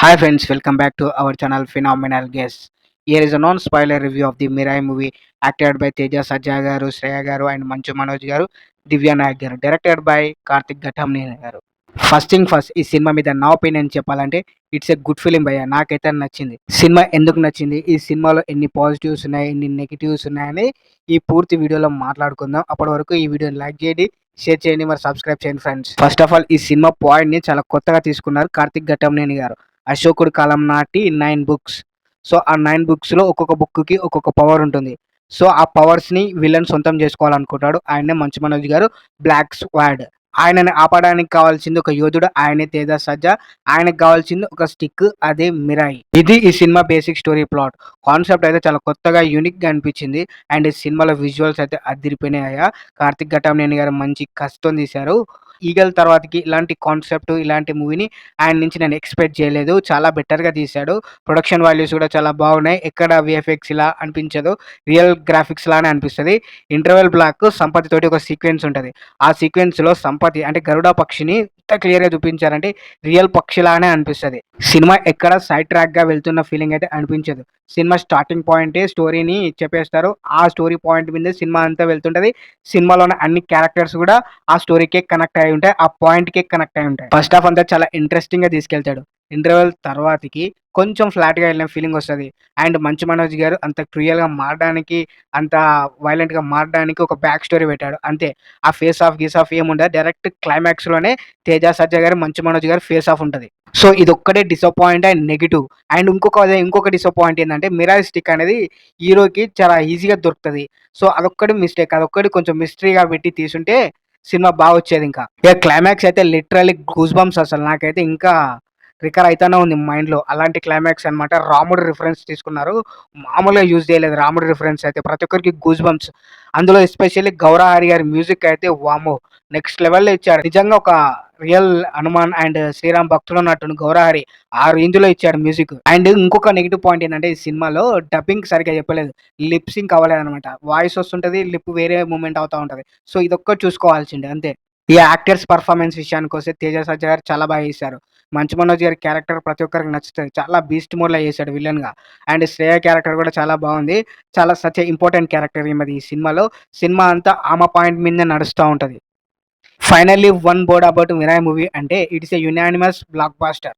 Hi friends, welcome back to our channel Phenomenal Guests. Here is a non-spoiler review of the Mirai movie acted by Teja Sajja garu, Shreya garu and Manchu Manoj garu, Divya Nayak garu, directed by Karthik Gattamneni garu. First thing first ఈ cinema మీద నా opinion చెప్పాలంటే it's a good film భయ్య. నాకైతే నచ్చింది. Cinema ఎందుకు నచ్చింది, ఈ సినిమాలో ఎన్ని పాజిటివ్స్ ఉన్నాయి, ఎన్ని నెగిటివ్స్ ఉన్నాయని ఈ పూర్తి వీడియోలో మాట్లాడుకుందాం. అప్పటి వరకు ఈ వీడియోని లైక్ చేయండి, షేర్ చేయండి, మరి సబ్స్క్రైబ్ చేయండి ఫ్రెండ్స్. ఫస్ట్ ఆఫ్ ఆల్ ఈ సినిమా పాయింట్ ని చాలా కొత్తగా తీసుకున్నారు కార్తిక్ ఘట్టంనేని గారు. అశోకుడి కాలం నాటి 9 బుక్స్. సో ఆ 9 బుక్స్లో ఒక్కొక్క బుక్కి ఒక్కొక్క పవర్ ఉంటుంది. సో ఆ పవర్స్ని విలన్ సొంతం చేసుకోవాలనుకుంటాడు. ఆయనే మంచు మనోజ్ గారు, బ్లాక్ స్క్వాడ్. ఆయనని ఆపడానికి కావాల్సింది ఒక యోధుడు, ఆయనే తేజ సజ్జా. ఆయనకు కావాల్సింది ఒక స్టిక్, అదే మిరాయి. ఇది ఈ cinema basic story plot. Concept అయితే చాలా కొత్తగా యూనిక్ గా అనిపించింది. అండ్ ఈ సినిమాలో విజువల్స్ అయితే అదిరిపోయినాయా. కార్తిక్ ఘట్టంనేని గారు మంచి కష్టం తీశారు. ఈగల్ తర్వాతకి ఇలాంటి కాన్సెప్ట్, ఇలాంటి మూవీని ఆయన నుంచి నేను ఎక్స్పెక్ట్ చేయలేదు. చాలా బెటర్గా తీశాడు. ప్రొడక్షన్ వాల్యూస్ కూడా చాలా బాగున్నాయి. ఎక్కడ విఎఫ్ఎక్స్ ఇలా అనిపించదు, రియల్ గ్రాఫిక్స్ లానే అనిపిస్తుంది. ఇంటర్వెల్ బ్లాక్ సంపతి తోటి ఒక సీక్వెన్స్ ఉంటుంది. ఆ సీక్వెన్స్లో సంపతి అంటే గరుడ పక్షిని ఎంత క్లియర్గా చూపించారంటే రియల్ పక్షిలానే అనిపిస్తుంది. సినిమా ఎక్కడ సైడ్ ట్రాక్గా వెళ్తున్న ఫీలింగ్ అయితే అనిపించదు. సినిమా స్టార్టింగ్ పాయింటే స్టోరీని చెప్పేస్తారు. ఆ స్టోరీ పాయింట్ మీద సినిమా అంతా వెళ్తుంటది. సినిమాలో ఉన్న అన్ని క్యారెక్టర్స్ కూడా ఆ స్టోరీకే కనెక్ట్ అయి ఉంటాయి, ఆ పాయింట్కే కనెక్ట్ అయి ఉంటాయి. ఫస్ట్ హాఫ్ అంతా చాలా ఇంట్రెస్టింగ్గా తీసుకెళ్తాడు. ఇంటర్వెల్ తర్వాతకి కొంచెం ఫ్లాట్గా వెళ్ళిన ఫీలింగ్ వస్తుంది. అండ్ మంచు మనోజ్ గారు అంత క్రూయల్గా మారడానికి, అంత వైలెంట్గా మారడానికి ఒక బ్యాక్ స్టోరీ పెట్టాడు అంతే. ఆ ఫేస్ ఆఫ్ గీస్ ఆఫ్ ఏముండదు. డైరెక్ట్ క్లైమాక్స్లోనే తేజ సజ్జా గారు, మంచు మనోజ్ గారు ఫేస్ ఆఫ్ ఉంటుంది. సో ఇదొక్కటే డిసప్పాయింట్ అండ్ నెగిటివ్. అండ్ ఇంకొక డిసప్పాయింట్ ఏంటంటే మిరాయి స్టిక్ అనేది హీరోకి చాలా ఈజీగా దొరుకుతుంది. సో అదొక్కటి మిస్టేక్. అదొక్కటి కొంచెం మిస్టరీగా పెట్టి తీసుంటే సినిమా బాగా వచ్చేది. ఇంకా ఇక క్లైమాక్స్ అయితే లిటరల్లీ గూస్ బంప్స్. అసలు నాకైతే ఇంకా రికర్ అయితేనే ఉంది మైండ్లో. అలాంటి క్లైమాక్స్ అనమాట. రాముడు రిఫరెన్స్ తీసుకున్నారు, మామూలుగా యూజ్ చేయలేదు. రాముడు రిఫరెన్స్ అయితే ప్రతి ఒక్కరికి గూస్ బంప్స్. అందులో ఎస్పెషల్లీ గౌరహరి గారి మ్యూజిక్ అయితే వామో నెక్స్ట్ లెవెల్లో ఇచ్చాడు. నిజంగా ఒక రియల్ హనుమాన్ అండ్ శ్రీరామ్ భక్తుడు ఉన్నట్టు గౌరహరి ఆ రేంజ్ లో ఇచ్చాడు మ్యూజిక్. అండ్ ఇంకొక నెగిటివ్ పాయింట్ ఏంటంటే ఈ సినిమాలో డబ్బింగ్ సరిగ్గా చెప్పలేదు, లిప్ సింక్ అవ్వలేదు అనమాట. వాయిస్ వస్తుంటది, లిప్ వేరే మూమెంట్ అవుతా ఉంటది. సో ఇదొక్కటి చూసుకోవాల్సిందే అంతే. ఈ యాక్టర్స్ పర్ఫార్మెన్స్ విషయానికి వస్తే తేజ సజ్జా గారు చాలా బాగా చేశారు. మంచు మనోజ్ గారి క్యారెక్టర్ ప్రతి ఒక్కరికి నచ్చుతుంది. చాలా బీస్ట్ మోడ్లో చేశాడు విలన్ గా. అండ్ శ్రేయ క్యారెక్టర్ కూడా చాలా బాగుంది. చాలా సచ్ ఇంపార్టెంట్ క్యారెక్టర్ ఈమెది ఈ సినిమాలో. సినిమా అంతా ఆమె పాయింట్ మీదే నడుస్తూ ఉంటది. Finally one word about Mirai movie అంటే it's a unanimous black buster.